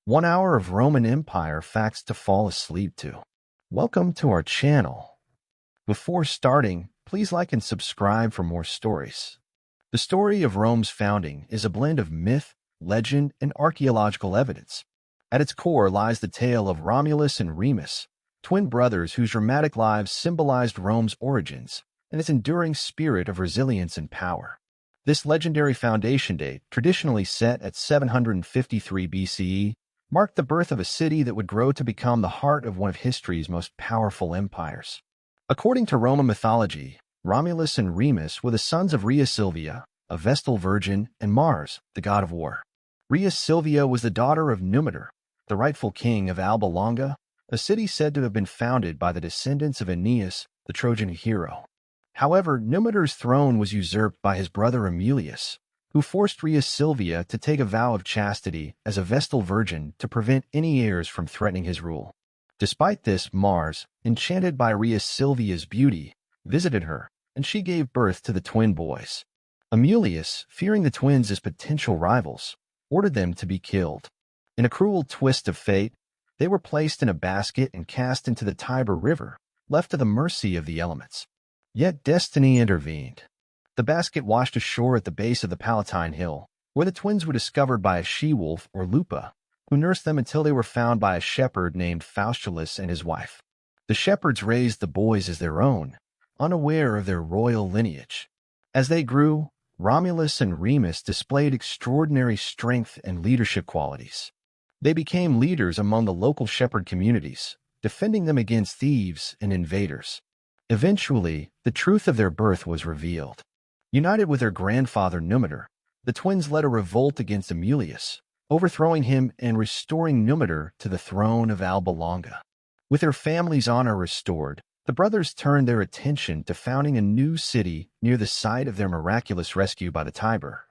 1 hour of Roman Empire facts to fall asleep to. Welcome to our channel. Before starting, please like and subscribe for more stories. The story of Rome's founding is a blend of myth, legend, and archaeological evidence. At its core lies the tale of Romulus and Remus, twin brothers whose dramatic lives symbolized Rome's origins and its enduring spirit of resilience and power. This legendary foundation date, traditionally set at 753 BCE, marked the birth of a city that would grow to become the heart of one of history's most powerful empires. According to Roman mythology, Romulus and Remus were the sons of Rhea Silvia, a Vestal virgin, and Mars, the god of war. Rhea Silvia was the daughter of Numitor, the rightful king of Alba Longa, a city said to have been founded by the descendants of Aeneas, the Trojan hero. However, Numitor's throne was usurped by his brother Amulius, who forced Rhea Silvia to take a vow of chastity as a Vestal virgin to prevent any heirs from threatening his rule. Despite this, Mars, enchanted by Rhea Silvia's beauty, visited her, and she gave birth to the twin boys. Amulius, fearing the twins as potential rivals, ordered them to be killed. In a cruel twist of fate, they were placed in a basket and cast into the Tiber River, left to the mercy of the elements. Yet destiny intervened. The basket washed ashore at the base of the Palatine Hill, where the twins were discovered by a she-wolf or lupa, who nursed them until they were found by a shepherd named Faustulus and his wife. The shepherds raised the boys as their own, unaware of their royal lineage. As they grew, Romulus and Remus displayed extraordinary strength and leadership qualities. They became leaders among the local shepherd communities, defending them against thieves and invaders. Eventually, the truth of their birth was revealed. United with their grandfather Numitor, the twins led a revolt against Amulius, overthrowing him and restoring Numitor to the throne of Alba Longa. With their family's honor restored, the brothers turned their attention to founding a new city near the site of their miraculous rescue by the Tiber.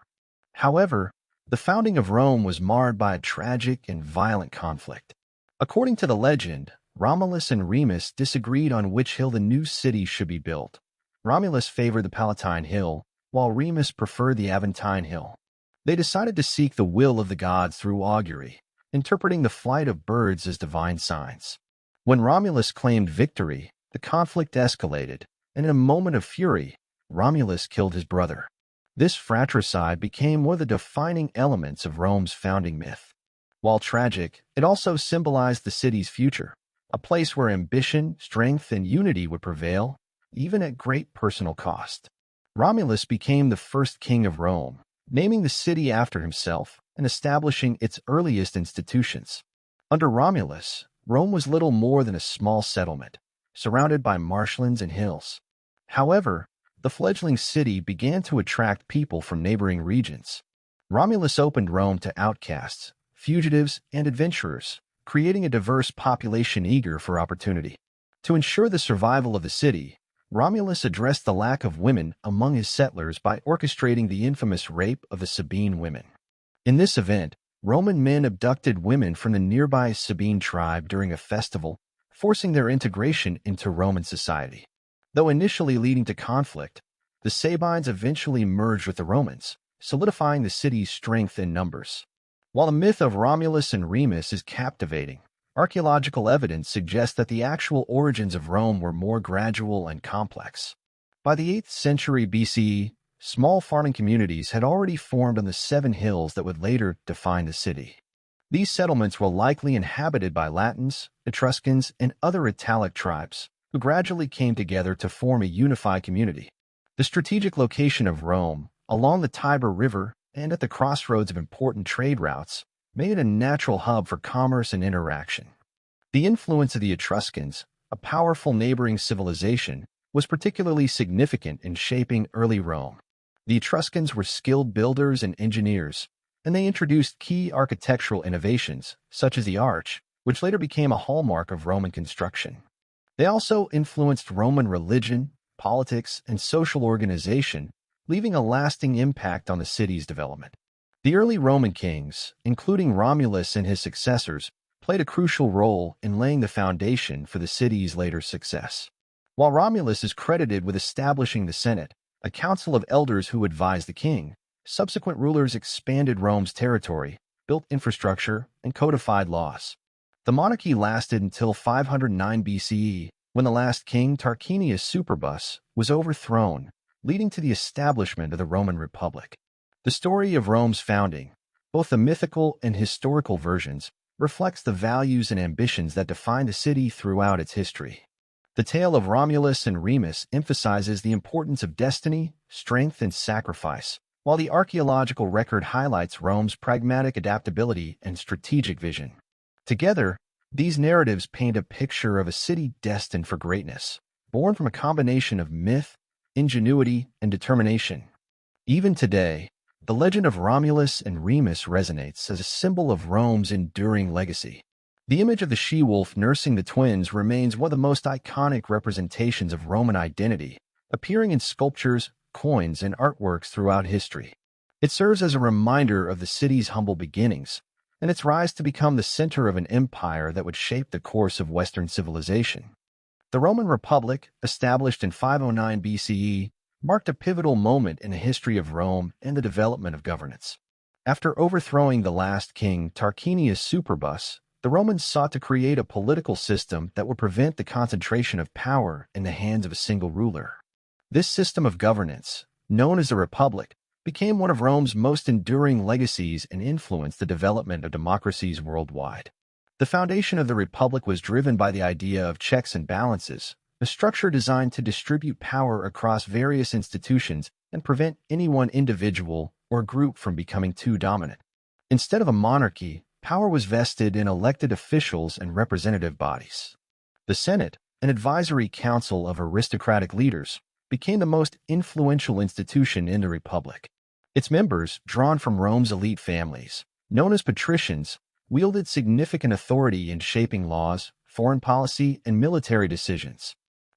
However, the founding of Rome was marred by a tragic and violent conflict. According to the legend, Romulus and Remus disagreed on which hill the new city should be built. Romulus favored the Palatine Hill, while Remus preferred the Aventine Hill. They decided to seek the will of the gods through augury, interpreting the flight of birds as divine signs. When Romulus claimed victory, the conflict escalated, and in a moment of fury, Romulus killed his brother. This fratricide became one of the defining elements of Rome's founding myth. While tragic, it also symbolized the city's future, a place where ambition, strength, and unity would prevail, even at great personal cost. Romulus became the first king of Rome, naming the city after himself and establishing its earliest institutions. Under Romulus, Rome was little more than a small settlement, surrounded by marshlands and hills. However, the fledgling city began to attract people from neighboring regions. Romulus opened Rome to outcasts, fugitives, and adventurers, creating a diverse population eager for opportunity. To ensure the survival of the city, Romulus addressed the lack of women among his settlers by orchestrating the infamous rape of the Sabine women. In this event, Roman men abducted women from the nearby Sabine tribe during a festival, forcing their integration into Roman society. Though initially leading to conflict, the Sabines eventually merged with the Romans, solidifying the city's strength in numbers. While the myth of Romulus and Remus is captivating, archaeological evidence suggests that the actual origins of Rome were more gradual and complex. By the 8th century BCE, small farming communities had already formed on the 7 hills that would later define the city. These settlements were likely inhabited by Latins, Etruscans, and other Italic tribes, who gradually came together to form a unified community. The strategic location of Rome, along the Tiber River and at the crossroads of important trade routes, made it a natural hub for commerce and interaction. The influence of the Etruscans, a powerful neighboring civilization, was particularly significant in shaping early Rome. The Etruscans were skilled builders and engineers, and they introduced key architectural innovations, such as the arch, which later became a hallmark of Roman construction. They also influenced Roman religion, politics, and social organization, leaving a lasting impact on the city's development. The early Roman kings, including Romulus and his successors, played a crucial role in laying the foundation for the city's later success. While Romulus is credited with establishing the Senate, a council of elders who advised the king, subsequent rulers expanded Rome's territory, built infrastructure, and codified laws. The monarchy lasted until 509 BCE, when the last king, Tarquinius Superbus, was overthrown, leading to the establishment of the Roman Republic. The story of Rome's founding, both the mythical and historical versions, reflects the values and ambitions that defined the city throughout its history. The tale of Romulus and Remus emphasizes the importance of destiny, strength, and sacrifice, while the archaeological record highlights Rome's pragmatic adaptability and strategic vision. Together, these narratives paint a picture of a city destined for greatness, born from a combination of myth, ingenuity, and determination. Even today, the legend of Romulus and Remus resonates as a symbol of Rome's enduring legacy. The image of the she-wolf nursing the twins remains one of the most iconic representations of Roman identity, appearing in sculptures, coins, and artworks throughout history. It serves as a reminder of the city's humble beginnings and its rise to become the center of an empire that would shape the course of Western civilization. The Roman Republic, established in 509 BCE, marked a pivotal moment in the history of Rome and the development of governance. After overthrowing the last king, Tarquinius Superbus, the Romans sought to create a political system that would prevent the concentration of power in the hands of a single ruler. This system of governance, known as the Republic, became one of Rome's most enduring legacies and influenced the development of democracies worldwide. The foundation of the Republic was driven by the idea of checks and balances, a structure designed to distribute power across various institutions and prevent any one individual or group from becoming too dominant. Instead of a monarchy, power was vested in elected officials and representative bodies. The Senate, an advisory council of aristocratic leaders, became the most influential institution in the Republic. Its members, drawn from Rome's elite families, known as patricians, wielded significant authority in shaping laws, foreign policy, and military decisions.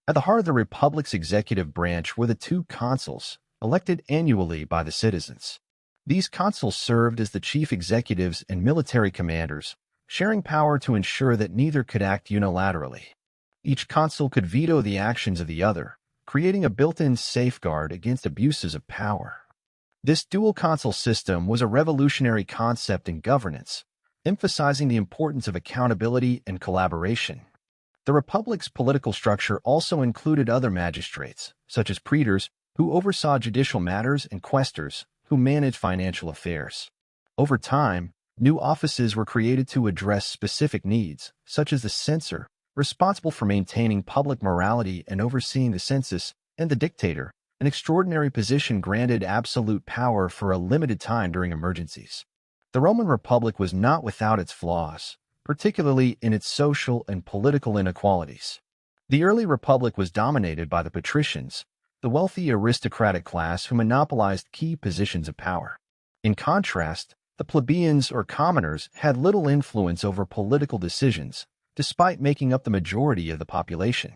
At the heart of the Republic's executive branch were the two consuls, elected annually by the citizens. These consuls served as the chief executives and military commanders, sharing power to ensure that neither could act unilaterally. Each consul could veto the actions of the other, creating a built-in safeguard against abuses of power. This dual consul system was a revolutionary concept in governance, emphasizing the importance of accountability and collaboration. The Republic's political structure also included other magistrates, such as praetors, who oversaw judicial matters, and quaestors, who managed financial affairs. Over time, new offices were created to address specific needs, such as the censor, responsible for maintaining public morality and overseeing the census, and the dictator, an extraordinary position granted absolute power for a limited time during emergencies. The Roman Republic was not without its flaws, particularly in its social and political inequalities. The early republic was dominated by the patricians, the wealthy aristocratic class who monopolized key positions of power. In contrast, the plebeians or commoners had little influence over political decisions, despite making up the majority of the population.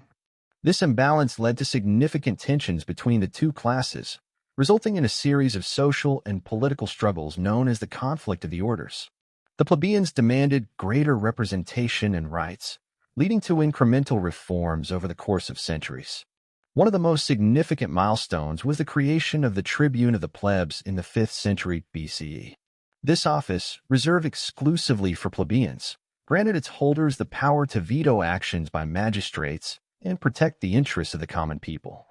This imbalance led to significant tensions between the two classes, resulting in a series of social and political struggles known as the conflict of the orders. The plebeians demanded greater representation and rights, leading to incremental reforms over the course of centuries. One of the most significant milestones was the creation of the tribune of the plebs in the 5th century BCE. This office, reserved exclusively for plebeians, granted its holders the power to veto actions by magistrates and protect the interests of the common people.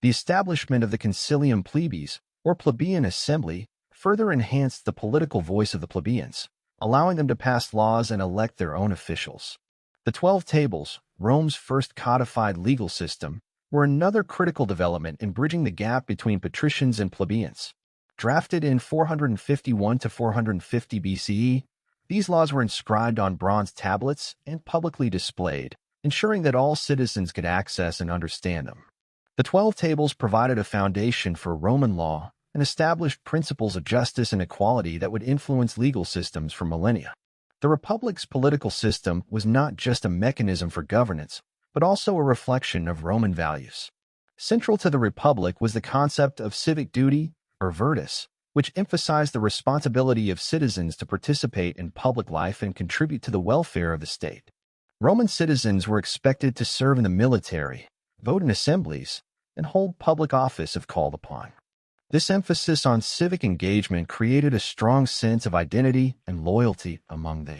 The establishment of the concilium plebis, or plebeian assembly, further enhanced the political voice of the plebeians, allowing them to pass laws and elect their own officials. The 12 Tables, Rome's first codified legal system, were another critical development in bridging the gap between patricians and plebeians. Drafted in 451 to 450 BCE, these laws were inscribed on bronze tablets and publicly displayed, ensuring that all citizens could access and understand them. The 12 Tables provided a foundation for Roman law and established principles of justice and equality that would influence legal systems for millennia. The Republic's political system was not just a mechanism for governance, but also a reflection of Roman values. Central to the Republic was the concept of civic duty, or virtus, which emphasized the responsibility of citizens to participate in public life and contribute to the welfare of the state. Roman citizens were expected to serve in the military, vote in assemblies, and hold public office if called upon. This emphasis on civic engagement created a strong sense of identity and loyalty among the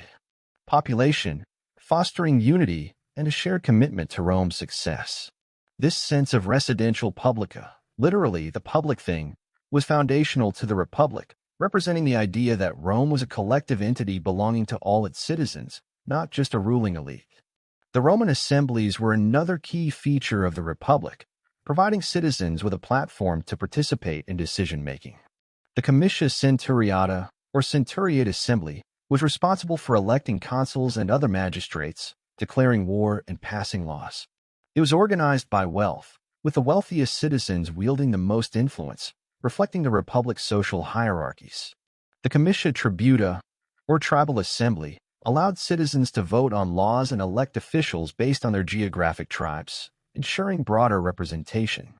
population, fostering unity and a shared commitment to Rome's success. This sense of residential publica, literally the public thing, was foundational to the Republic, representing the idea that Rome was a collective entity belonging to all its citizens, not just a ruling elite. The Roman assemblies were another key feature of the Republic, providing citizens with a platform to participate in decision-making. The Comitia Centuriata, or Centuriate Assembly, was responsible for electing consuls and other magistrates, declaring war and passing laws. It was organized by wealth, with the wealthiest citizens wielding the most influence, reflecting the Republic's social hierarchies. The Comitia Tributa, or Tribal Assembly, allowed citizens to vote on laws and elect officials based on their geographic tribes, ensuring broader representation.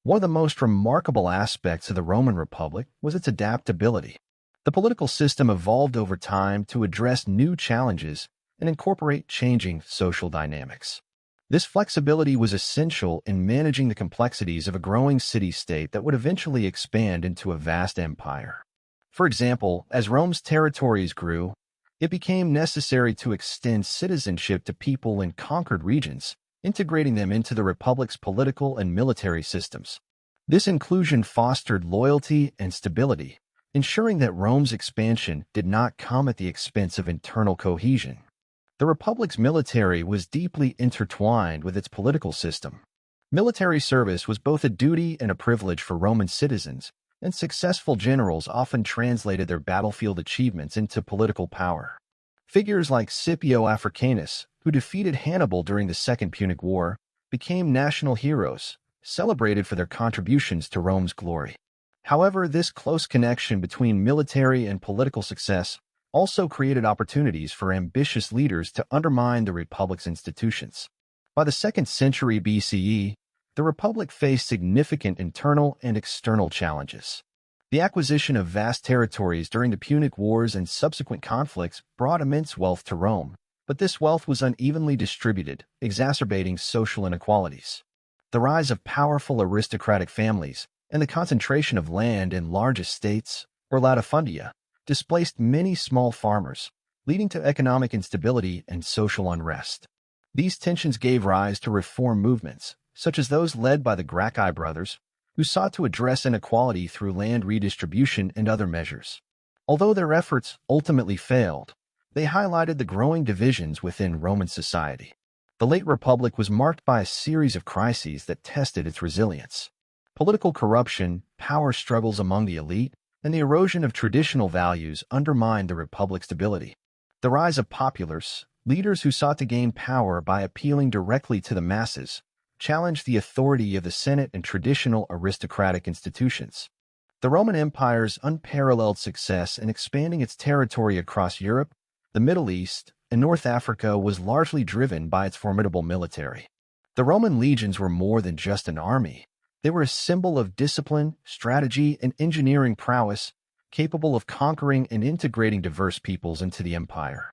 One of the most remarkable aspects of the Roman Republic was its adaptability. The political system evolved over time to address new challenges and incorporate changing social dynamics. This flexibility was essential in managing the complexities of a growing city-state that would eventually expand into a vast empire. For example, as Rome's territories grew, it became necessary to extend citizenship to people in conquered regions, integrating them into the Republic's political and military systems. This inclusion fostered loyalty and stability, ensuring that Rome's expansion did not come at the expense of internal cohesion. The Republic's military was deeply intertwined with its political system. Military service was both a duty and a privilege for Roman citizens, and successful generals often translated their battlefield achievements into political power. Figures like Scipio Africanus, who defeated Hannibal during the Second Punic War, became national heroes, celebrated for their contributions to Rome's glory. However, this close connection between military and political success also created opportunities for ambitious leaders to undermine the Republic's institutions. By the 2nd century BCE, the Republic faced significant internal and external challenges. The acquisition of vast territories during the Punic Wars and subsequent conflicts brought immense wealth to Rome, but this wealth was unevenly distributed, exacerbating social inequalities. The rise of powerful aristocratic families and the concentration of land in large estates, or latifundia, displaced many small farmers, leading to economic instability and social unrest. These tensions gave rise to reform movements, such as those led by the Gracchi brothers, who sought to address inequality through land redistribution and other measures. Although their efforts ultimately failed, they highlighted the growing divisions within Roman society. The late Republic was marked by a series of crises that tested its resilience. Political corruption, power struggles among the elite, and the erosion of traditional values undermined the Republic's stability. The rise of populares, leaders who sought to gain power by appealing directly to the masses, challenged the authority of the Senate and traditional aristocratic institutions. The Roman Empire's unparalleled success in expanding its territory across Europe, the Middle East, and North Africa was largely driven by its formidable military. The Roman legions were more than just an army. They were a symbol of discipline, strategy, and engineering prowess, capable of conquering and integrating diverse peoples into the empire.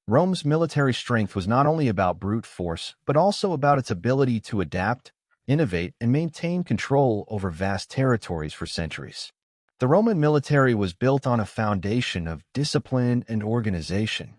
Rome's military strength was not only about brute force, but also about its ability to adapt, innovate, and maintain control over vast territories for centuries. The Roman military was built on a foundation of discipline and organization.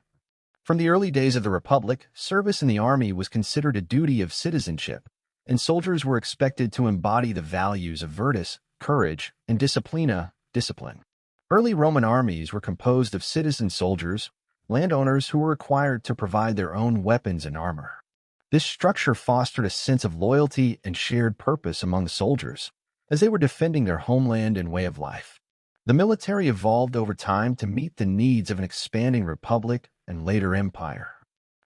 From the early days of the Republic, service in the army was considered a duty of citizenship, and soldiers were expected to embody the values of virtus, courage, and disciplina, discipline. Early Roman armies were composed of citizen soldiers, landowners who were required to provide their own weapons and armor. This structure fostered a sense of loyalty and shared purpose among the soldiers, as they were defending their homeland and way of life. The military evolved over time to meet the needs of an expanding republic and later empire.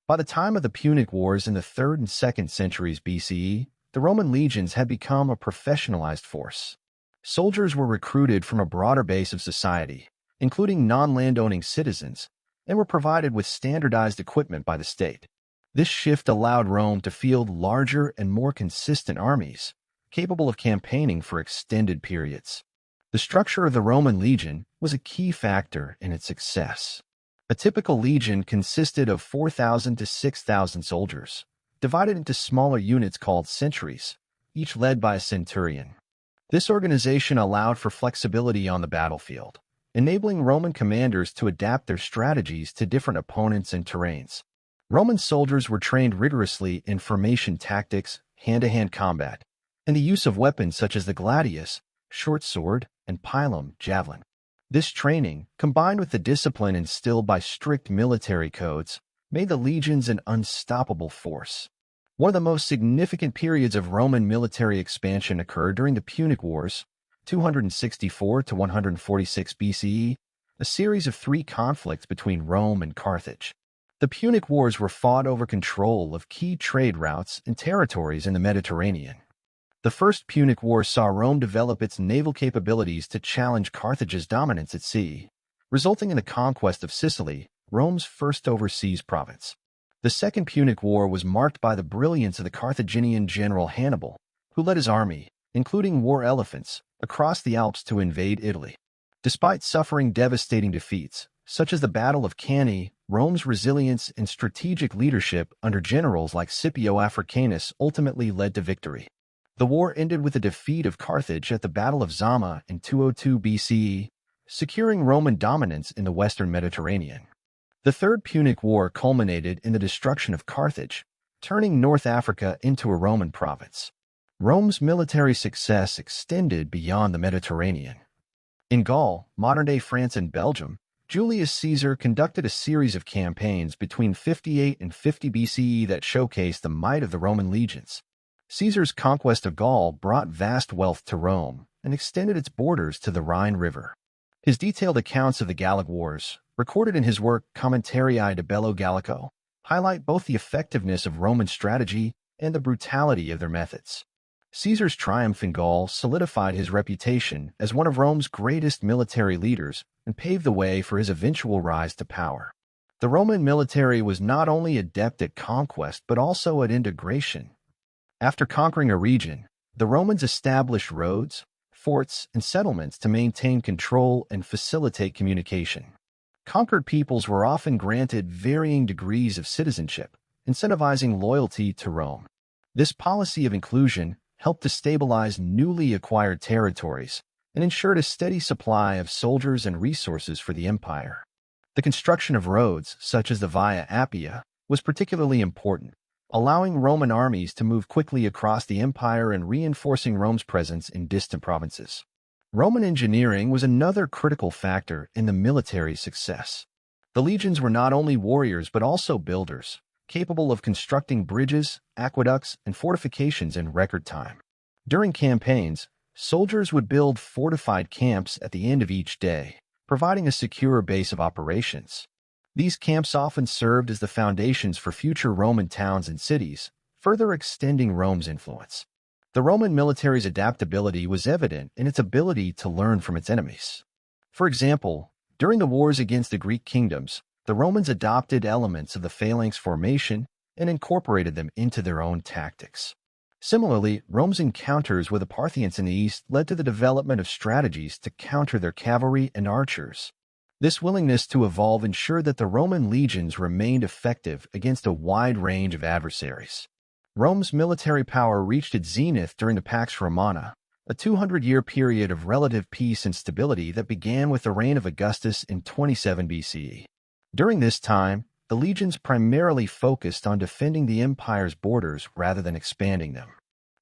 By the time of the Punic Wars in the 3rd and 2nd centuries BCE, the Roman legions had become a professionalized force. Soldiers were recruited from a broader base of society, including non-landowning citizens, and were provided with standardized equipment by the state. This shift allowed Rome to field larger and more consistent armies, capable of campaigning for extended periods. The structure of the Roman legion was a key factor in its success. A typical legion consisted of 4,000 to 6,000 soldiers, divided into smaller units called centuries, each led by a centurion. This organization allowed for flexibility on the battlefield, enabling Roman commanders to adapt their strategies to different opponents and terrains. Roman soldiers were trained rigorously in formation tactics, hand-to-hand combat, and the use of weapons such as the gladius, short sword, and pilum, javelin. This training, combined with the discipline instilled by strict military codes, made the legions an unstoppable force. One of the most significant periods of Roman military expansion occurred during the Punic Wars, 264 to 146 BCE, a series of three conflicts between Rome and Carthage. The Punic Wars were fought over control of key trade routes and territories in the Mediterranean. The First Punic War saw Rome develop its naval capabilities to challenge Carthage's dominance at sea, resulting in the conquest of Sicily, Rome's first overseas province. The Second Punic War was marked by the brilliance of the Carthaginian general Hannibal, who led his army, including war elephants, across the Alps to invade Italy. Despite suffering devastating defeats, such as the Battle of Cannae, Rome's resilience and strategic leadership under generals like Scipio Africanus ultimately led to victory. The war ended with the defeat of Carthage at the Battle of Zama in 202 BCE, securing Roman dominance in the western Mediterranean. The Third Punic War culminated in the destruction of Carthage, turning North Africa into a Roman province. Rome's military success extended beyond the Mediterranean. In Gaul, modern-day France and Belgium, Julius Caesar conducted a series of campaigns between 58 and 50 BCE that showcased the might of the Roman legions. Caesar's conquest of Gaul brought vast wealth to Rome and extended its borders to the Rhine River. His detailed accounts of the Gallic Wars, recorded in his work Commentarii de Bello Gallico, highlight both the effectiveness of Roman strategy and the brutality of their methods. Caesar's triumph in Gaul solidified his reputation as one of Rome's greatest military leaders and paved the way for his eventual rise to power. The Roman military was not only adept at conquest but also at integration. After conquering a region, the Romans established roads, forts, and settlements to maintain control and facilitate communication. Conquered peoples were often granted varying degrees of citizenship, incentivizing loyalty to Rome. This policy of inclusion helped to stabilize newly acquired territories and ensured a steady supply of soldiers and resources for the empire. The construction of roads, such as the Via Appia, was particularly important, allowing Roman armies to move quickly across the empire and reinforcing Rome's presence in distant provinces. Roman engineering was another critical factor in the military success. The legions were not only warriors but also builders, capable of constructing bridges, aqueducts, and fortifications in record time. During campaigns, soldiers would build fortified camps at the end of each day, providing a secure base of operations. These camps often served as the foundations for future Roman towns and cities, further extending Rome's influence. The Roman military's adaptability was evident in its ability to learn from its enemies. For example, during the wars against the Greek kingdoms, the Romans adopted elements of the phalanx formation and incorporated them into their own tactics. Similarly, Rome's encounters with the Parthians in the east led to the development of strategies to counter their cavalry and archers. This willingness to evolve ensured that the Roman legions remained effective against a wide range of adversaries. Rome's military power reached its zenith during the Pax Romana, a 200-year period of relative peace and stability that began with the reign of Augustus in 27 BCE. During this time, the legions primarily focused on defending the empire's borders rather than expanding them.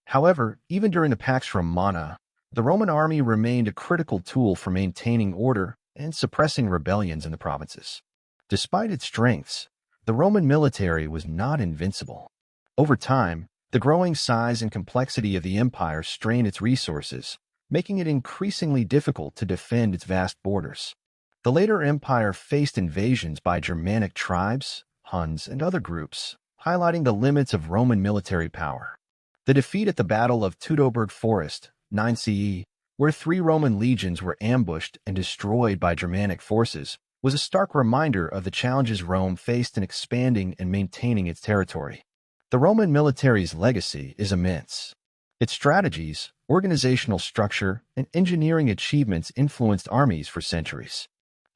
However, even during the Pax Romana, the Roman army remained a critical tool for maintaining order and suppressing rebellions in the provinces. Despite its strengths, the Roman military was not invincible. Over time, the growing size and complexity of the empire strained its resources, making it increasingly difficult to defend its vast borders. The later empire faced invasions by Germanic tribes, Huns, and other groups, highlighting the limits of Roman military power. The defeat at the Battle of Teutoburg Forest, 9 CE, where 3 Roman legions were ambushed and destroyed by Germanic forces, was a stark reminder of the challenges Rome faced in expanding and maintaining its territory. The Roman military's legacy is immense. Its strategies, organizational structure, and engineering achievements influenced armies for centuries.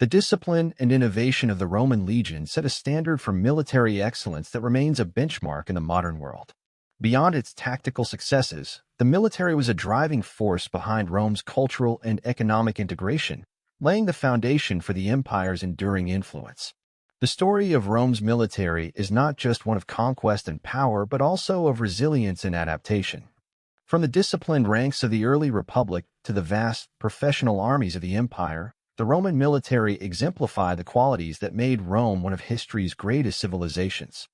The discipline and innovation of the Roman legion set a standard for military excellence that remains a benchmark in the modern world. Beyond its tactical successes, the military was a driving force behind Rome's cultural and economic integration, laying the foundation for the empire's enduring influence. The story of Rome's military is not just one of conquest and power, but also of resilience and adaptation. From the disciplined ranks of the early republic to the vast professional armies of the empire, the Roman military exemplified the qualities that made Rome one of history's greatest civilizations.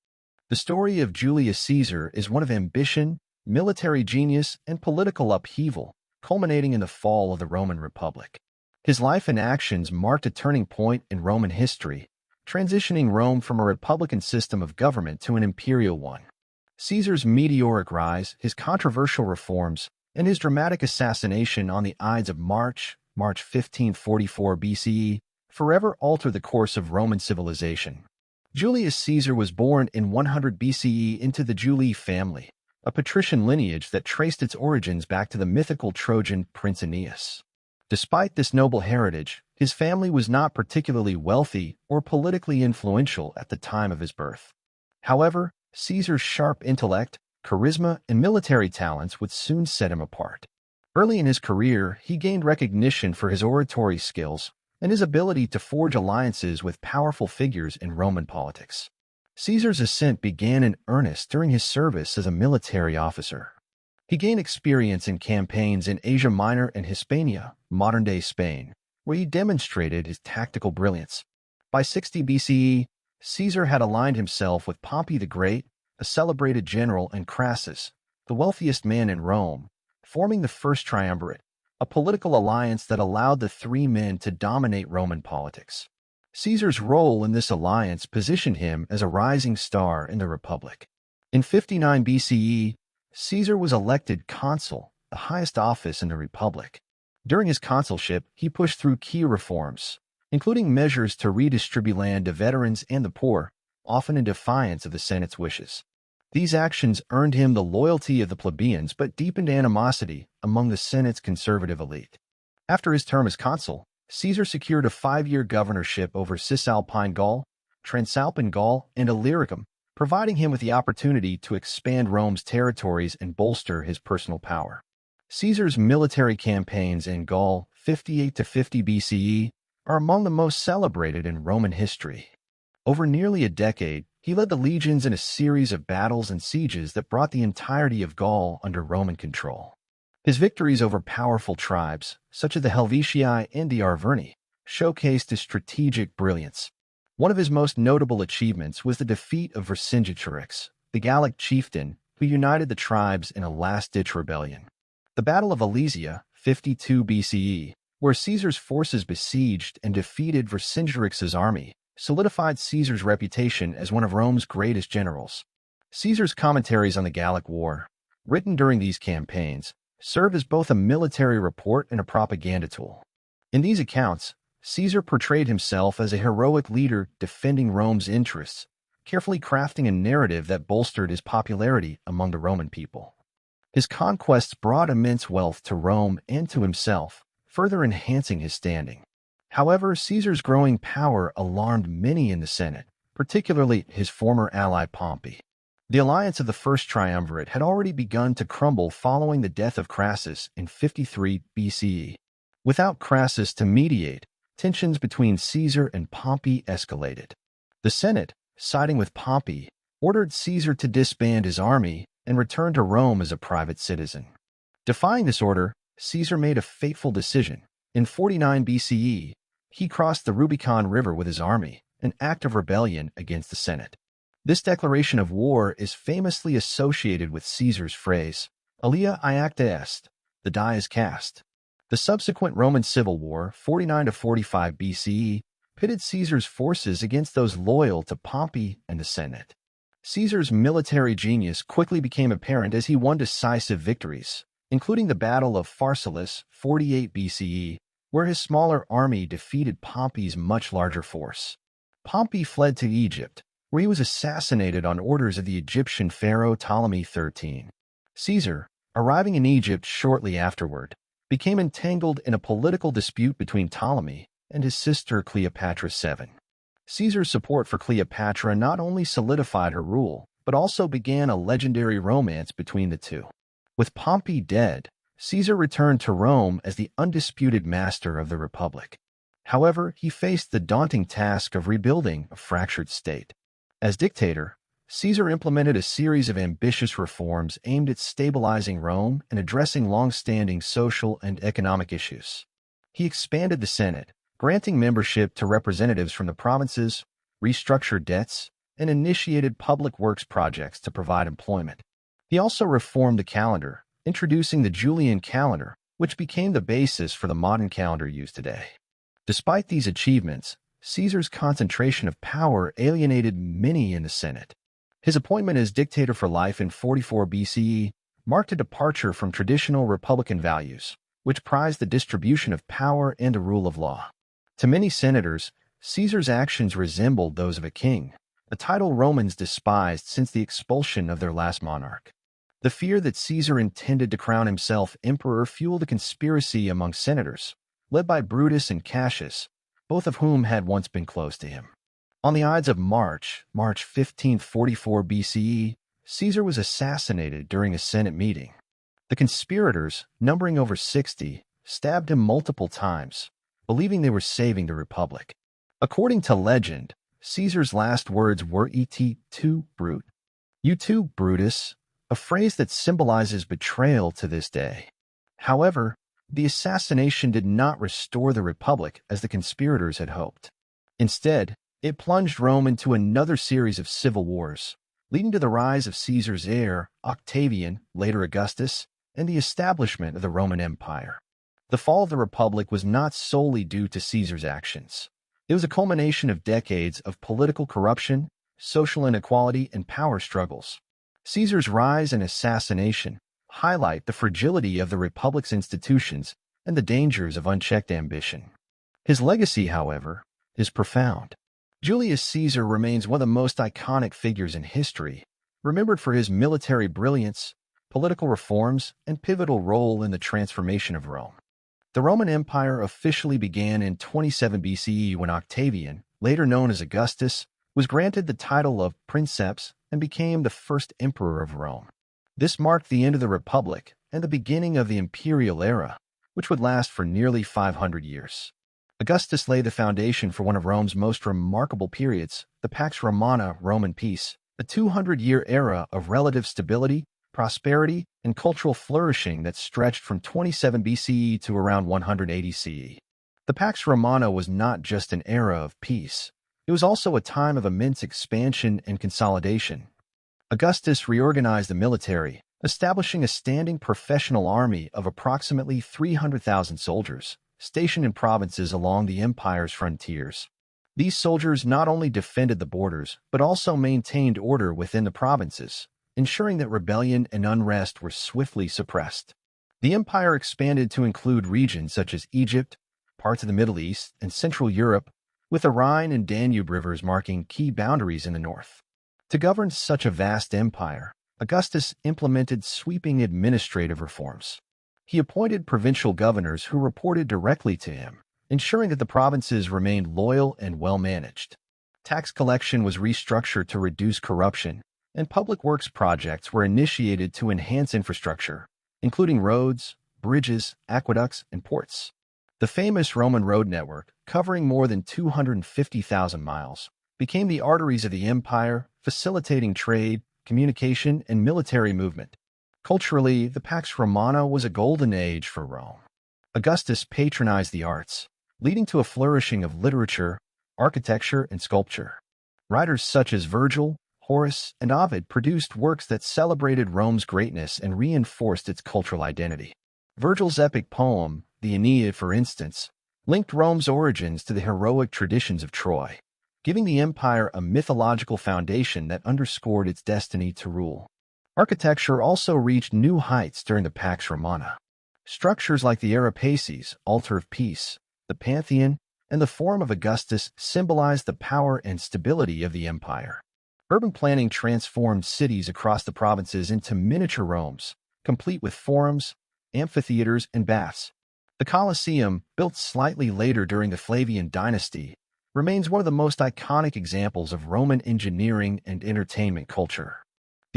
The story of Julius Caesar is one of ambition, military genius, and political upheaval, culminating in the fall of the Roman Republic. His life and actions marked a turning point in Roman history, transitioning Rome from a republican system of government to an imperial one. Caesar's meteoric rise, his controversial reforms, and his dramatic assassination on the Ides of March 1544 BCE, forever altered the course of Roman civilization. Julius Caesar was born in 100 BCE into the Julii family, a patrician lineage that traced its origins back to the mythical Trojan Prince Aeneas. Despite this noble heritage, his family was not particularly wealthy or politically influential at the time of his birth. However, Caesar's sharp intellect, charisma, and military talents would soon set him apart. Early in his career, he gained recognition for his oratory skills and his ability to forge alliances with powerful figures in Roman politics. Caesar's ascent began in earnest during his service as a military officer. He gained experience in campaigns in Asia Minor and Hispania, modern-day Spain, where he demonstrated his tactical brilliance. By 60 BCE, Caesar had aligned himself with Pompey the Great, a celebrated general, and Crassus, the wealthiest man in Rome, forming the First Triumvirate, a political alliance that allowed the three men to dominate Roman politics. Caesar's role in this alliance positioned him as a rising star in the Republic. In 59 BCE, Caesar was elected consul, the highest office in the Republic. During his consulship, he pushed through key reforms, including measures to redistribute land to veterans and the poor, often in defiance of the Senate's wishes. These actions earned him the loyalty of the plebeians but deepened animosity among the Senate's conservative elite. After his term as consul, Caesar secured a 5-year governorship over Cisalpine Gaul, Transalpine Gaul, and Illyricum, providing him with the opportunity to expand Rome's territories and bolster his personal power. Caesar's military campaigns in Gaul, 58 to 50 BCE, are among the most celebrated in Roman history. Over nearly a decade, he led the legions in a series of battles and sieges that brought the entirety of Gaul under Roman control. His victories over powerful tribes, such as the Helvetii and the Arverni, showcased his strategic brilliance. One of his most notable achievements was the defeat of Vercingetorix, the Gallic chieftain who united the tribes in a last-ditch rebellion. The Battle of Alesia, 52 BCE, where Caesar's forces besieged and defeated Vercingetorix's army, solidified Caesar's reputation as one of Rome's greatest generals. Caesar's commentaries on the Gallic War, written during these campaigns, serve as both a military report and a propaganda tool. In these accounts, Caesar portrayed himself as a heroic leader defending Rome's interests, carefully crafting a narrative that bolstered his popularity among the Roman people. His conquests brought immense wealth to Rome and to himself, further enhancing his standing. However, Caesar's growing power alarmed many in the Senate, particularly his former ally Pompey. The alliance of the First Triumvirate had already begun to crumble following the death of Crassus in 53 BCE. Without Crassus to mediate, tensions between Caesar and Pompey escalated. The Senate, siding with Pompey, ordered Caesar to disband his army and return to Rome as a private citizen. Defying this order, Caesar made a fateful decision. In 49 BCE, he crossed the Rubicon River with his army, an act of rebellion against the Senate. This declaration of war is famously associated with Caesar's phrase, Alia iacta est, the die is cast. The subsequent Roman Civil War, 49 to 45 BCE, pitted Caesar's forces against those loyal to Pompey and the Senate. Caesar's military genius quickly became apparent as he won decisive victories, including the Battle of Pharsalus, 48 BCE, where his smaller army defeated Pompey's much larger force. Pompey fled to Egypt, where he was assassinated on orders of the Egyptian pharaoh Ptolemy XIII. Caesar, arriving in Egypt shortly afterward, became entangled in a political dispute between Ptolemy and his sister Cleopatra VII. Caesar's support for Cleopatra not only solidified her rule, but also began a legendary romance between the two. With Pompey dead, Caesar returned to Rome as the undisputed master of the Republic. However, he faced the daunting task of rebuilding a fractured state. As dictator, Caesar implemented a series of ambitious reforms aimed at stabilizing Rome and addressing long-standing social and economic issues. He expanded the Senate, granting membership to representatives from the provinces, restructured debts, and initiated public works projects to provide employment. He also reformed the calendar, introducing the Julian calendar, which became the basis for the modern calendar used today. Despite these achievements, Caesar's concentration of power alienated many in the Senate. His appointment as dictator for life in 44 BCE marked a departure from traditional republican values, which prized the distribution of power and the rule of law. To many senators, Caesar's actions resembled those of a king, a title Romans despised since the expulsion of their last monarch. The fear that Caesar intended to crown himself emperor fueled a conspiracy among senators, led by Brutus and Cassius, both of whom had once been close to him. On the Ides of March 1544 BCE, Caesar was assassinated during a Senate meeting. The conspirators, numbering over 60, stabbed him multiple times, believing they were saving the Republic. According to legend, Caesar's last words were "Et tu, Brute?" "You too, Brutus," a phrase that symbolizes betrayal to this day. However, the assassination did not restore the Republic as the conspirators had hoped. Instead, it plunged Rome into another series of civil wars, leading to the rise of Caesar's heir, Octavian, later Augustus, and the establishment of the Roman Empire. The fall of the Republic was not solely due to Caesar's actions. It was a culmination of decades of political corruption, social inequality, and power struggles. Caesar's rise and assassination highlight the fragility of the Republic's institutions and the dangers of unchecked ambition. His legacy, however, is profound. Julius Caesar remains one of the most iconic figures in history, remembered for his military brilliance, political reforms, and pivotal role in the transformation of Rome. The Roman Empire officially began in 27 BCE when Octavian, later known as Augustus, was granted the title of Princeps and became the first emperor of Rome. This marked the end of the Republic and the beginning of the imperial era, which would last for nearly 500 years. Augustus laid the foundation for one of Rome's most remarkable periods, the Pax Romana Roman peace, a 200-year era of relative stability, prosperity, and cultural flourishing that stretched from 27 BCE to around 180 CE. The Pax Romana was not just an era of peace. It was also a time of immense expansion and consolidation. Augustus reorganized the military, establishing a standing professional army of approximately 300,000 soldiers, stationed in provinces along the empire's frontiers. These soldiers not only defended the borders, but also maintained order within the provinces, ensuring that rebellion and unrest were swiftly suppressed. The empire expanded to include regions such as Egypt, parts of the Middle East, and Central Europe, with the Rhine and Danube rivers marking key boundaries in the north. To govern such a vast empire, Augustus implemented sweeping administrative reforms. He appointed provincial governors who reported directly to him, ensuring that the provinces remained loyal and well-managed. Tax collection was restructured to reduce corruption, and public works projects were initiated to enhance infrastructure, including roads, bridges, aqueducts, and ports. The famous Roman road network, covering more than 250,000 miles, became the arteries of the empire, facilitating trade, communication, and military movement. Culturally, the Pax Romana was a golden age for Rome. Augustus patronized the arts, leading to a flourishing of literature, architecture, and sculpture. Writers such as Virgil, Horace, and Ovid produced works that celebrated Rome's greatness and reinforced its cultural identity. Virgil's epic poem, the Aeneid, for instance, linked Rome's origins to the heroic traditions of Troy, giving the empire a mythological foundation that underscored its destiny to rule. Architecture also reached new heights during the Pax Romana. Structures like the Arapaces, Altar of Peace, the Pantheon, and the Forum of Augustus symbolized the power and stability of the empire. Urban planning transformed cities across the provinces into miniature Romes, complete with forums, amphitheaters, and baths. The Colosseum, built slightly later during the Flavian dynasty, remains one of the most iconic examples of Roman engineering and entertainment culture.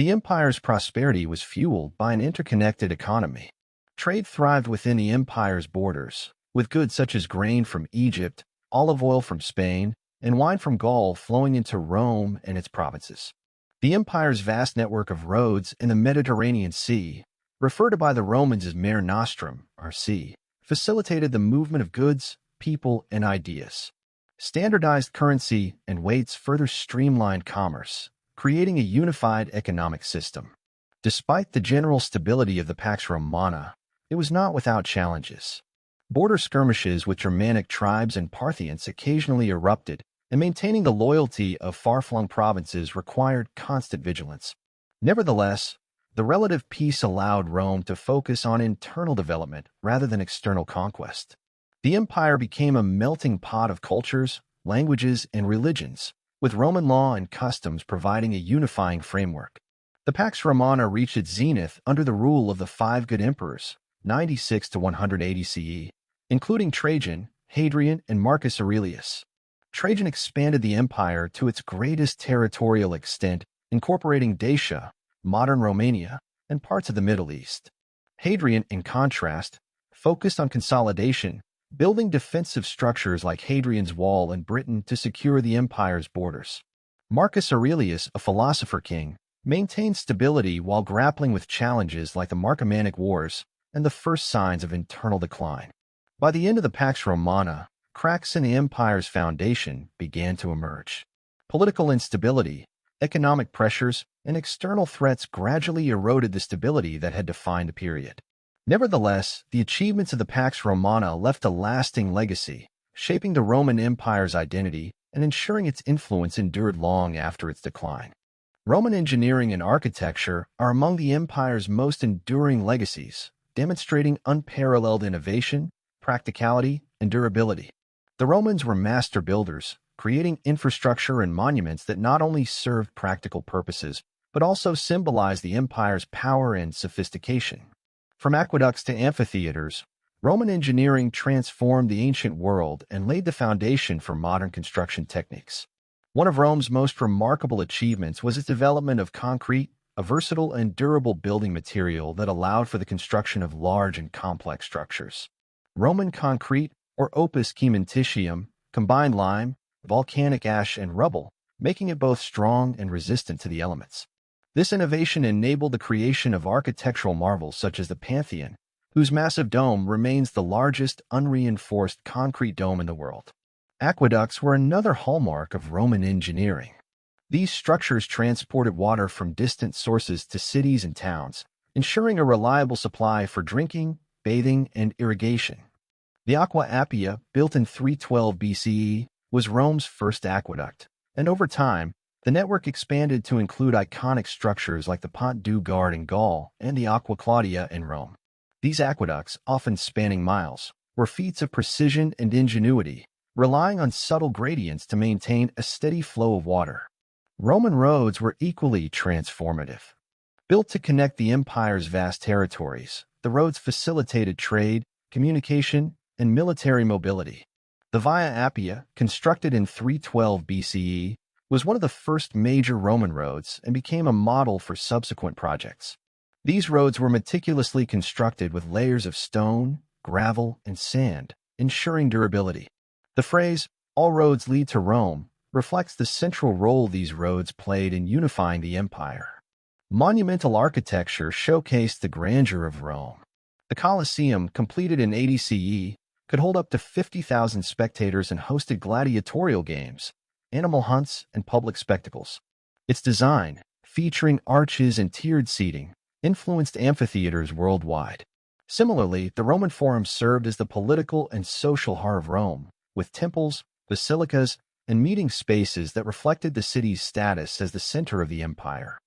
The empire's prosperity was fueled by an interconnected economy. Trade thrived within the empire's borders, with goods such as grain from Egypt, olive oil from Spain, and wine from Gaul flowing into Rome and its provinces. The empire's vast network of roads in the Mediterranean Sea, referred to by the Romans as Mare Nostrum, or sea, facilitated the movement of goods, people, and ideas. Standardized currency and weights further streamlined commerce, creating a unified economic system. Despite the general stability of the Pax Romana, it was not without challenges. Border skirmishes with Germanic tribes and Parthians occasionally erupted, and maintaining the loyalty of far-flung provinces required constant vigilance. Nevertheless, the relative peace allowed Rome to focus on internal development rather than external conquest. The empire became a melting pot of cultures, languages, and religions, with Roman law and customs providing a unifying framework. The Pax Romana reached its zenith under the rule of the five good emperors, 96 to 180 CE, including Trajan, Hadrian, and Marcus Aurelius. Trajan expanded the empire to its greatest territorial extent, incorporating Dacia, modern Romania, and parts of the Middle East. Hadrian, in contrast, focused on consolidation, building defensive structures like Hadrian's Wall in Britain to secure the empire's borders. Marcus Aurelius, a philosopher king, maintained stability while grappling with challenges like the Marcomannic Wars and the first signs of internal decline. By the end of the Pax Romana, cracks in the empire's foundation began to emerge. Political instability, economic pressures, and external threats gradually eroded the stability that had defined the period. Nevertheless, the achievements of the Pax Romana left a lasting legacy, shaping the Roman Empire's identity and ensuring its influence endured long after its decline. Roman engineering and architecture are among the empire's most enduring legacies, demonstrating unparalleled innovation, practicality, and durability. The Romans were master builders, creating infrastructure and monuments that not only served practical purposes, but also symbolized the empire's power and sophistication. From aqueducts to amphitheaters, Roman engineering transformed the ancient world and laid the foundation for modern construction techniques. One of Rome's most remarkable achievements was its development of concrete, a versatile and durable building material that allowed for the construction of large and complex structures. Roman concrete, or opus caementitium, combined lime, volcanic ash, and rubble, making it both strong and resistant to the elements. This innovation enabled the creation of architectural marvels such as the Pantheon, whose massive dome remains the largest unreinforced concrete dome in the world. Aqueducts were another hallmark of Roman engineering. These structures transported water from distant sources to cities and towns, ensuring a reliable supply for drinking, bathing, and irrigation. The Aqua Appia, built in 312 BCE, was Rome's first aqueduct, and over time, the network expanded to include iconic structures like the Pont du Gard in Gaul and the Aqua Claudia in Rome. These aqueducts, often spanning miles, were feats of precision and ingenuity, relying on subtle gradients to maintain a steady flow of water. Roman roads were equally transformative. Built to connect the empire's vast territories, the roads facilitated trade, communication, and military mobility. The Via Appia, constructed in 312 BCE, was one of the first major Roman roads and became a model for subsequent projects. These roads were meticulously constructed with layers of stone, gravel, and sand, ensuring durability. The phrase, "all roads lead to Rome," reflects the central role these roads played in unifying the empire. Monumental architecture showcased the grandeur of Rome. The Colosseum, completed in 80 CE, could hold up to 50,000 spectators and hosted gladiatorial games, animal hunts, and public spectacles. Its design, featuring arches and tiered seating, influenced amphitheaters worldwide. Similarly, the Roman Forum served as the political and social heart of Rome, with temples, basilicas, and meeting spaces that reflected the city's status as the center of the empire.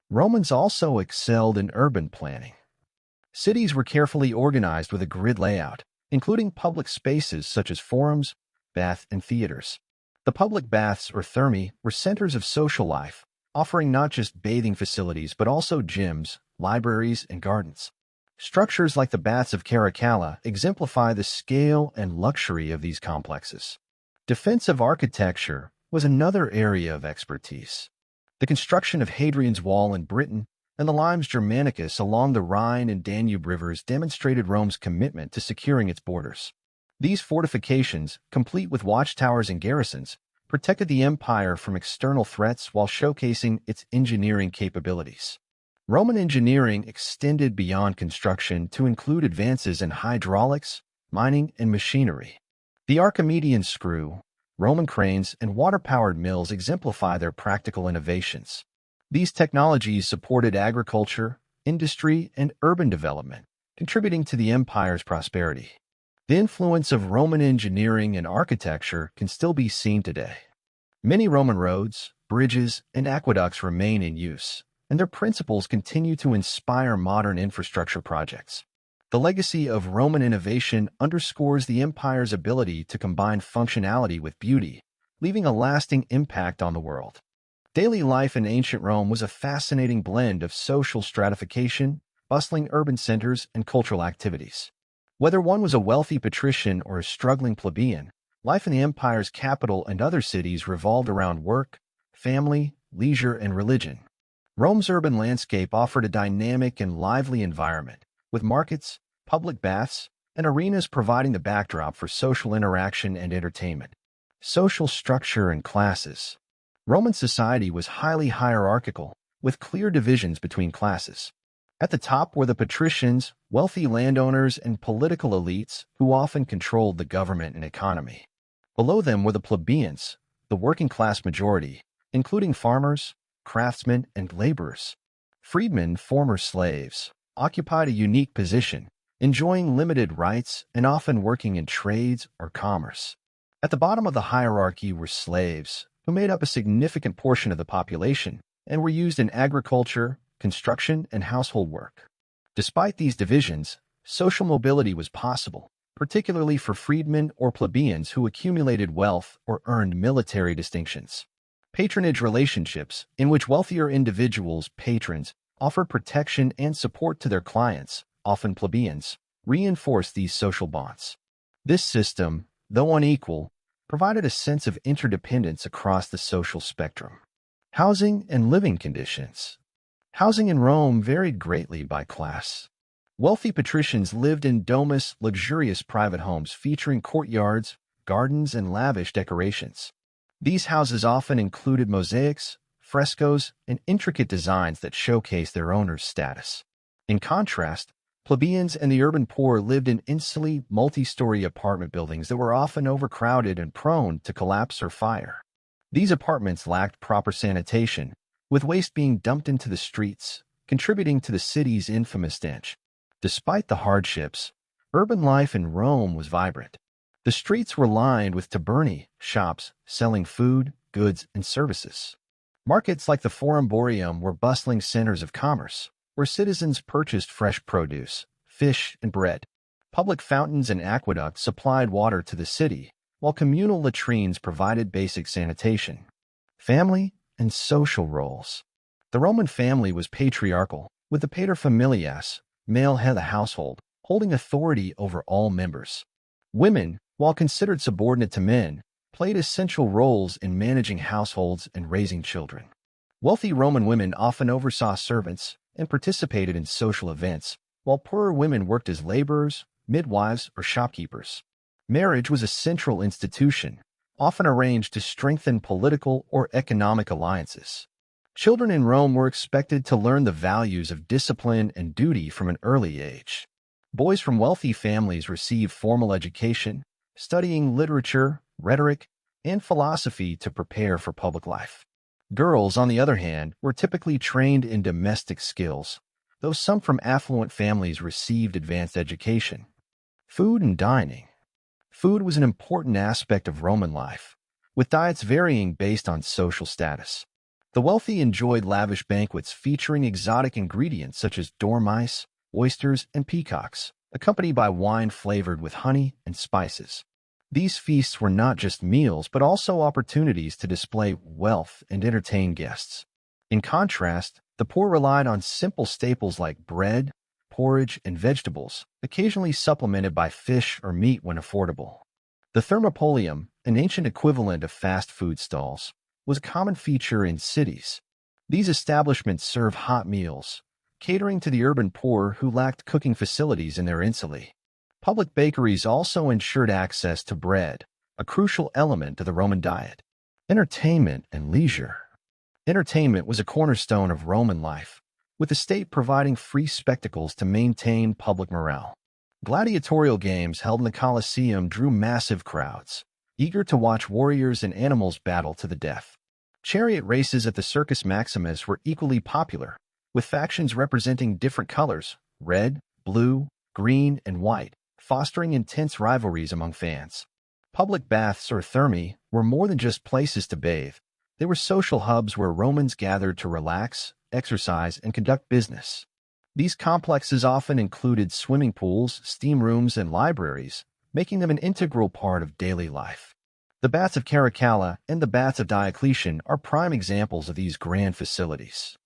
Romans also excelled in urban planning. Cities were carefully organized with a grid layout, including public spaces such as forums, baths, and theaters. The public baths, or thermae, were centers of social life, offering not just bathing facilities but also gyms, libraries, and gardens. Structures like the Baths of Caracalla exemplify the scale and luxury of these complexes. Defensive architecture was another area of expertise. The construction of Hadrian's Wall in Britain and the limes Germanicus along the Rhine and Danube rivers demonstrated Rome's commitment to securing its borders. These fortifications, complete with watchtowers and garrisons, protected the empire from external threats while showcasing its engineering capabilities. Roman engineering extended beyond construction to include advances in hydraulics, mining, and machinery. The Archimedean screw, Roman cranes, and water-powered mills exemplify their practical innovations. These technologies supported agriculture, industry, and urban development, contributing to the empire's prosperity. The influence of Roman engineering and architecture can still be seen today. Many Roman roads, bridges, and aqueducts remain in use, and their principles continue to inspire modern infrastructure projects. The legacy of Roman innovation underscores the empire's ability to combine functionality with beauty, leaving a lasting impact on the world. Daily life in ancient Rome was a fascinating blend of social stratification, bustling urban centers, and cultural activities. Whether one was a wealthy patrician or a struggling plebeian, life in the empire's capital and other cities revolved around work, family, leisure, and religion. Rome's urban landscape offered a dynamic and lively environment, with markets, public baths, and arenas providing the backdrop for social interaction and entertainment. Social structure and classes. Roman society was highly hierarchical, with clear divisions between classes. At the top were the patricians, wealthy landowners, and political elites who often controlled the government and economy. Below them were the plebeians, the working-class majority, including farmers, craftsmen, and laborers. Freedmen, former slaves, occupied a unique position, enjoying limited rights and often working in trades or commerce. At the bottom of the hierarchy were slaves, who made up a significant portion of the population and were used in agriculture, construction, and household work. Despite these divisions, social mobility was possible, particularly for freedmen or plebeians who accumulated wealth or earned military distinctions. Patronage relationships, in which wealthier individuals, patrons, offered protection and support to their clients, often plebeians, reinforced these social bonds. This system, though unequal, provided a sense of interdependence across the social spectrum. Housing and living conditions. Housing in Rome varied greatly by class. Wealthy patricians lived in domus, luxurious private homes featuring courtyards, gardens, and lavish decorations. These houses often included mosaics, frescoes, and intricate designs that showcased their owner's status. In contrast, plebeians and the urban poor lived in insular, multi-story apartment buildings that were often overcrowded and prone to collapse or fire. These apartments lacked proper sanitation, with waste being dumped into the streets, contributing to the city's infamous stench. Despite the hardships, urban life in Rome was vibrant. The streets were lined with tabernae, shops selling food, goods, and services. Markets like the Forum Boarium were bustling centers of commerce, where citizens purchased fresh produce, fish, and bread. Public fountains and aqueducts supplied water to the city, while communal latrines provided basic sanitation. Family and social roles. The Roman family was patriarchal, with the paterfamilias, male head of the household, holding authority over all members. Women, while considered subordinate to men, played essential roles in managing households and raising children. Wealthy Roman women often oversaw servants and participated in social events, while poorer women worked as laborers, midwives, or shopkeepers. Marriage was a central institution, often arranged to strengthen political or economic alliances. Children in Rome were expected to learn the values of discipline and duty from an early age. Boys from wealthy families received formal education, studying literature, rhetoric, and philosophy to prepare for public life. Girls, on the other hand, were typically trained in domestic skills, though some from affluent families received advanced education. Food and dining. Food was an important aspect of Roman life, with diets varying based on social status. The wealthy enjoyed lavish banquets featuring exotic ingredients such as dormice, oysters, and peacocks, accompanied by wine flavored with honey and spices. These feasts were not just meals, but also opportunities to display wealth and entertain guests. In contrast, the poor relied on simple staples like bread, porridge, and vegetables, occasionally supplemented by fish or meat when affordable. The thermopolium, an ancient equivalent of fast food stalls, was a common feature in cities. These establishments serve hot meals, catering to the urban poor who lacked cooking facilities in their insulae. Public bakeries also ensured access to bread, a crucial element of the Roman diet. Entertainment and leisure. Entertainment was a cornerstone of Roman life, with the state providing free spectacles to maintain public morale. Gladiatorial games held in the Colosseum drew massive crowds, eager to watch warriors and animals battle to the death. Chariot races at the Circus Maximus were equally popular, with factions representing different colors, red, blue, green, and white, fostering intense rivalries among fans. Public baths or thermae were more than just places to bathe. They were social hubs where Romans gathered to relax, exercise, and conduct business. These complexes often included swimming pools, steam rooms, and libraries, making them an integral part of daily life. The baths of Caracalla and the baths of Diocletian are prime examples of these grand facilities.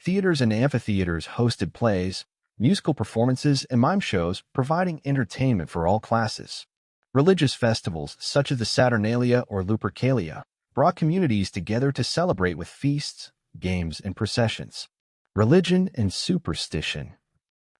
Theaters and amphitheaters hosted plays, musical performances, and mime shows, providing entertainment for all classes. Religious festivals, such as the Saturnalia or Lupercalia, brought communities together to celebrate with feasts, games, and processions. Religion and superstition.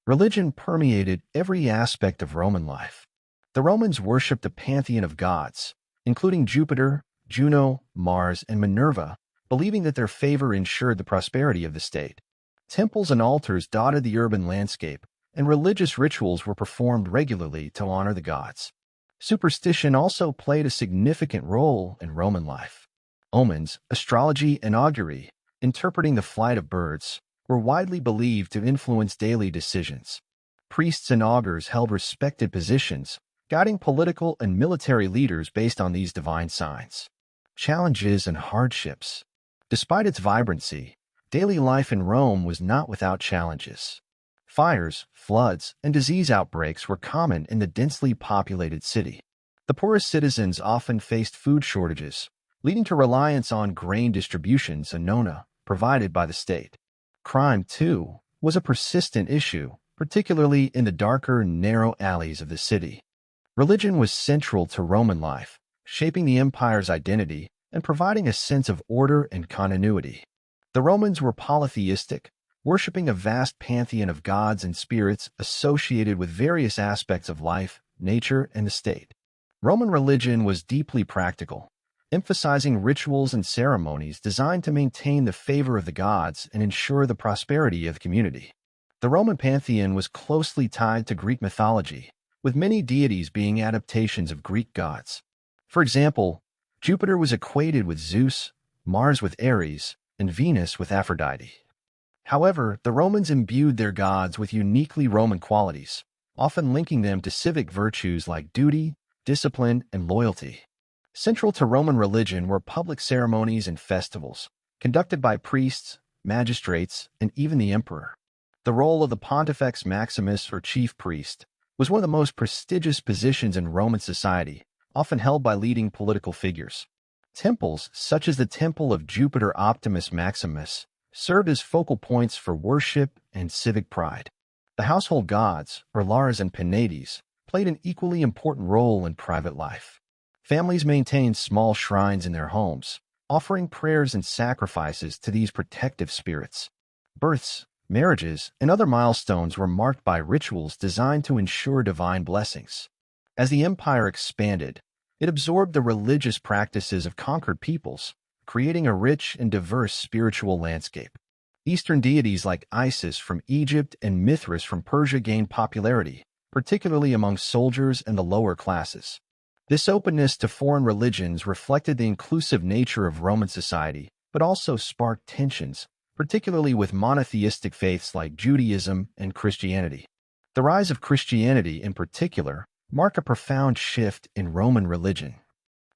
Religion permeated every aspect of Roman life. The Romans worshipped a pantheon of gods, including Jupiter, Juno, Mars, and Minerva, believing that their favor ensured the prosperity of the state. Temples and altars dotted the urban landscape, and religious rituals were performed regularly to honor the gods. Superstition also played a significant role in Roman life. Omens, astrology, and augury, interpreting the flight of birds, were widely believed to influence daily decisions. Priests and augurs held respected positions, guiding political and military leaders based on these divine signs. Challenges and hardships. Despite its vibrancy, daily life in Rome was not without challenges. Fires, floods, and disease outbreaks were common in the densely populated city. The poorest citizens often faced food shortages, leading to reliance on grain distributions and nona provided by the state. Crime, too, was a persistent issue, particularly in the darker, narrow alleys of the city. Religion was central to Roman life, shaping the empire's identity and providing a sense of order and continuity. The Romans were polytheistic, worshipping a vast pantheon of gods and spirits associated with various aspects of life, nature, and the state. Roman religion was deeply practical, emphasizing rituals and ceremonies designed to maintain the favor of the gods and ensure the prosperity of the community. The Roman pantheon was closely tied to Greek mythology, with many deities being adaptations of Greek gods. For example, Jupiter was equated with Zeus, Mars with Ares, and Venus with Aphrodite. However, the Romans imbued their gods with uniquely Roman qualities, often linking them to civic virtues like duty, discipline, and loyalty. Central to Roman religion were public ceremonies and festivals, conducted by priests, magistrates, and even the emperor. The role of the Pontifex Maximus, or chief priest, was one of the most prestigious positions in Roman society, often held by leading political figures. Temples, such as the Temple of Jupiter Optimus Maximus, served as focal points for worship and civic pride. The household gods, or Lares and Penates, played an equally important role in private life. Families maintained small shrines in their homes, offering prayers and sacrifices to these protective spirits. Births, marriages, and other milestones were marked by rituals designed to ensure divine blessings. As the empire expanded, it absorbed the religious practices of conquered peoples, creating a rich and diverse spiritual landscape. Eastern deities like Isis from Egypt and Mithras from Persia gained popularity, particularly among soldiers and the lower classes. This openness to foreign religions reflected the inclusive nature of Roman society, but also sparked tensions, particularly with monotheistic faiths like Judaism and Christianity. The rise of Christianity, in particular, marked a profound shift in Roman religion.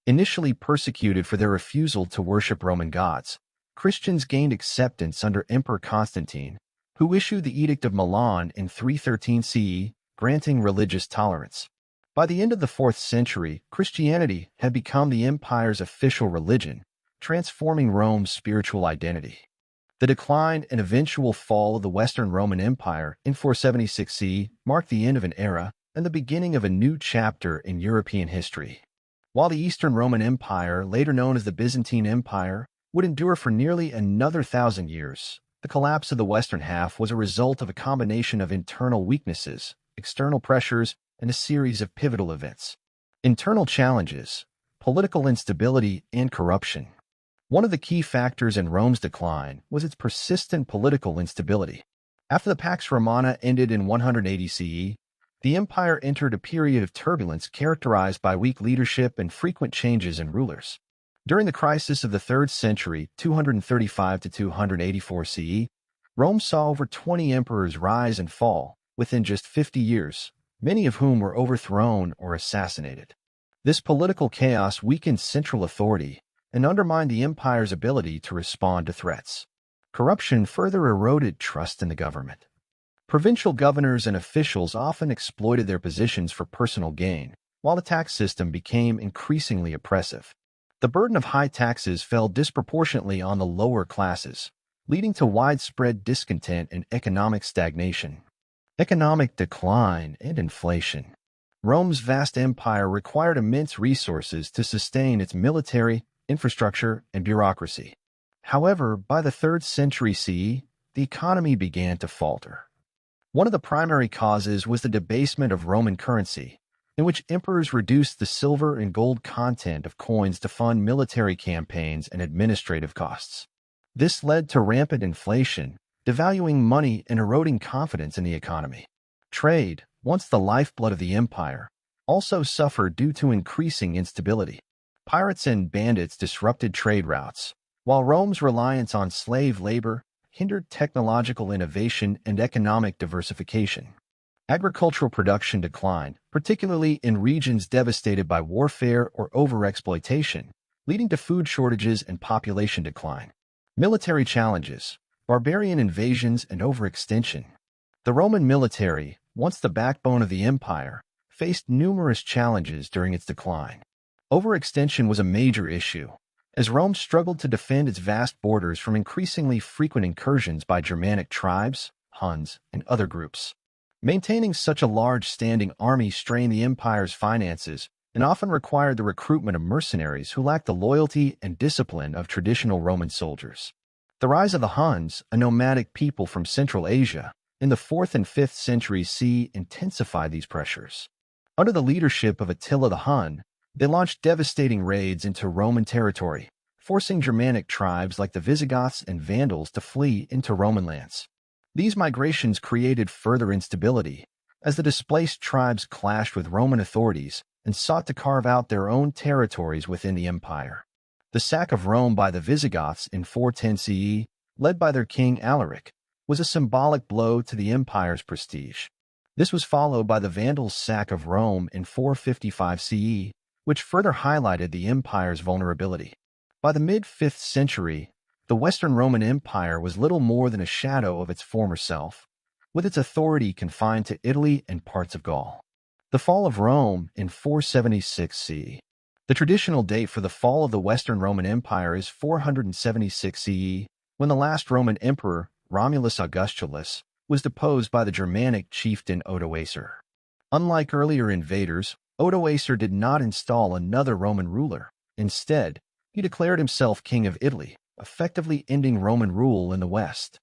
Initially persecuted for their refusal to worship Roman gods, Christians gained acceptance under Emperor Constantine, who issued the Edict of Milan in 313 CE, granting religious tolerance. By the end of the 4th century, Christianity had become the empire's official religion, transforming Rome's spiritual identity. The decline and eventual fall of the Western Roman Empire in 476 CE marked the end of an era and the beginning of a new chapter in European history. While the Eastern Roman Empire, later known as the Byzantine Empire, would endure for nearly another 1,000 years. The collapse of the western half was a result of a combination of internal weaknesses, external pressures, and a series of pivotal events. Internal challenges, political instability, and corruption. One of the key factors in Rome's decline was its persistent political instability. After the Pax Romana ended in 180 CE, the empire entered a period of turbulence characterized by weak leadership and frequent changes in rulers. During the crisis of the 3rd century, 235 to 284 CE, Rome saw over 20 emperors rise and fall within just 50 years, many of whom were overthrown or assassinated. This political chaos weakened central authority and undermined the empire's ability to respond to threats. Corruption further eroded trust in the government. Provincial governors and officials often exploited their positions for personal gain, while the tax system became increasingly oppressive. The burden of high taxes fell disproportionately on the lower classes, leading to widespread discontent and economic stagnation. Economic decline and inflation. Rome's vast empire required immense resources to sustain its military, infrastructure, and bureaucracy. However, by the 3rd century CE, the economy began to falter. One of the primary causes was the debasement of Roman currency, in which emperors reduced the silver and gold content of coins to fund military campaigns and administrative costs. This led to rampant inflation, devaluing money and eroding confidence in the economy. Trade, once the lifeblood of the empire, also suffered due to increasing instability. Pirates and bandits disrupted trade routes, while Rome's reliance on slave labor hindered technological innovation and economic diversification. Agricultural production declined, particularly in regions devastated by warfare or overexploitation, leading to food shortages and population decline. Military challenges, barbarian invasions, and overextension. The Roman military, once the backbone of the empire, faced numerous challenges during its decline. Overextension was a major issue, as Rome struggled to defend its vast borders from increasingly frequent incursions by Germanic tribes, Huns, and other groups. Maintaining such a large standing army strained the empire's finances and often required the recruitment of mercenaries who lacked the loyalty and discipline of traditional Roman soldiers. The rise of the Huns, a nomadic people from Central Asia, in the 4th and 5th centuries CE intensified these pressures. Under the leadership of Attila the Hun, they launched devastating raids into Roman territory, forcing Germanic tribes like the Visigoths and Vandals to flee into Roman lands. These migrations created further instability, as the displaced tribes clashed with Roman authorities and sought to carve out their own territories within the empire. The sack of Rome by the Visigoths in 410 CE, led by their king Alaric, was a symbolic blow to the empire's prestige. This was followed by the Vandals' sack of Rome in 455 CE, which further highlighted the empire's vulnerability. By the mid-5th century, the Western Roman Empire was little more than a shadow of its former self, with its authority confined to Italy and parts of Gaul. The fall of Rome in 476 CE. The traditional date for the fall of the Western Roman Empire is 476 CE, when the last Roman emperor, Romulus Augustulus, was deposed by the Germanic chieftain Odoacer. Unlike earlier invaders, Odoacer did not install another Roman ruler. Instead, he declared himself king of Italy, effectively ending Roman rule in the West.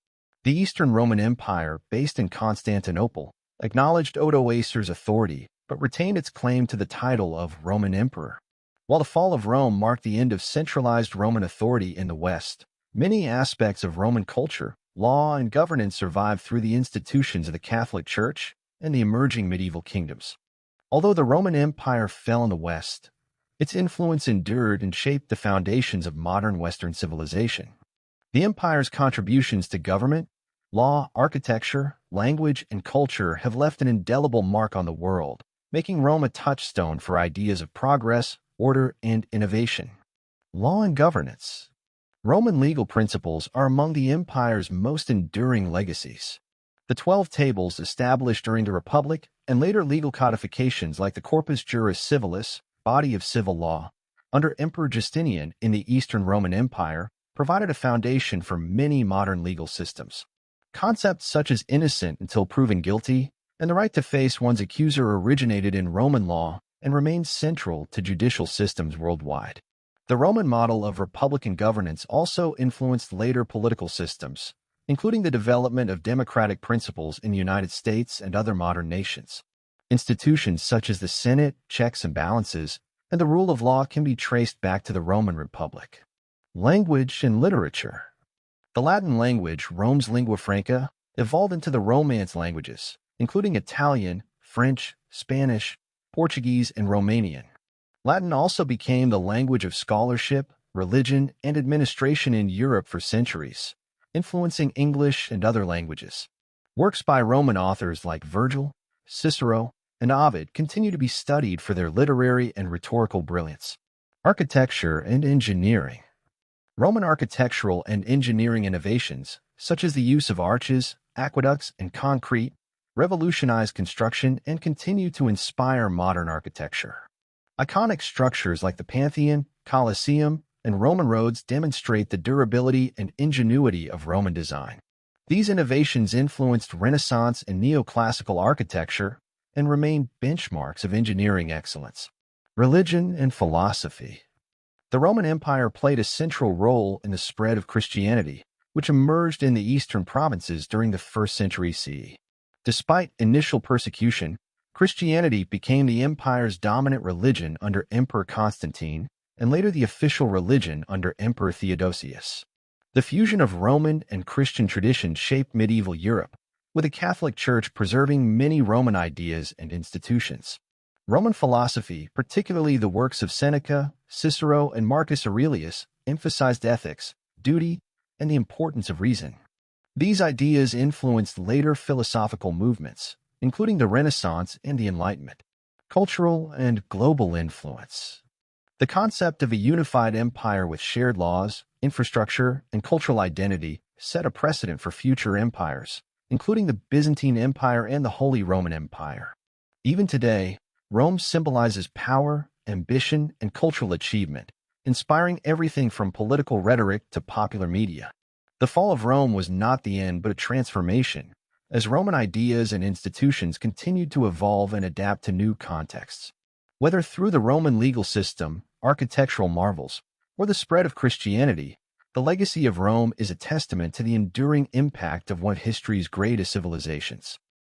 The Eastern Roman Empire, based in Constantinople, acknowledged Odoacer's authority but retained its claim to the title of Roman Emperor. While the fall of Rome marked the end of centralized Roman authority in the West, many aspects of Roman culture, law, and governance survived through the institutions of the Catholic Church and the emerging medieval kingdoms. Although the Roman Empire fell in the West, its influence endured and shaped the foundations of modern Western civilization. The empire's contributions to government, law, architecture, language, and culture have left an indelible mark on the world, making Rome a touchstone for ideas of progress, order, and innovation. Law and governance. Roman legal principles are among the empire's most enduring legacies. The 12 tables established during the Republic and later legal codifications like the Corpus Juris Civilis, body of civil law, under Emperor Justinian in the Eastern Roman Empire, provided a foundation for many modern legal systems. Concepts such as innocent until proven guilty and the right to face one's accuser originated in Roman law and remain central to judicial systems worldwide. The Roman model of republican governance also influenced later political systems, including the development of democratic principles in the United States and other modern nations. Institutions such as the Senate, checks and balances, and the rule of law can be traced back to the Roman Republic. Language and literature. The Latin language, Rome's lingua franca, evolved into the Romance languages, including Italian, French, Spanish, Portuguese, and Romanian. Latin also became the language of scholarship, religion, and administration in Europe for centuries, influencing English and other languages. Works by Roman authors like Virgil, Cicero, and Ovid continue to be studied for their literary and rhetorical brilliance. Architecture and engineering. Roman architectural and engineering innovations, such as the use of arches, aqueducts, and concrete, revolutionized construction and continue to inspire modern architecture. Iconic structures like the Pantheon, Colosseum, and Roman roads demonstrate the durability and ingenuity of Roman design. These innovations influenced Renaissance and neoclassical architecture and remain benchmarks of engineering excellence. Religion and philosophy. The Roman Empire played a central role in the spread of Christianity, which emerged in the eastern provinces during the 1st century CE. Despite initial persecution, Christianity became the empire's dominant religion under Emperor Constantine and later the official religion under Emperor Theodosius. The fusion of Roman and Christian traditions shaped medieval Europe, with the Catholic Church preserving many Roman ideas and institutions. Roman philosophy, particularly the works of Seneca, Cicero, and Marcus Aurelius, emphasized ethics, duty, and the importance of reason. These ideas influenced later philosophical movements, including the Renaissance and the Enlightenment. Cultural and global influence. The concept of a unified empire with shared laws, infrastructure, and cultural identity set a precedent for future empires, including the Byzantine Empire and the Holy Roman Empire. Even today, Rome symbolizes power, ambition, and cultural achievement, inspiring everything from political rhetoric to popular media. The fall of Rome was not the end but a transformation, as Roman ideas and institutions continued to evolve and adapt to new contexts. Whether through the Roman legal system, architectural marvels, or the spread of Christianity, the legacy of Rome is a testament to the enduring impact of one of history's greatest civilizations.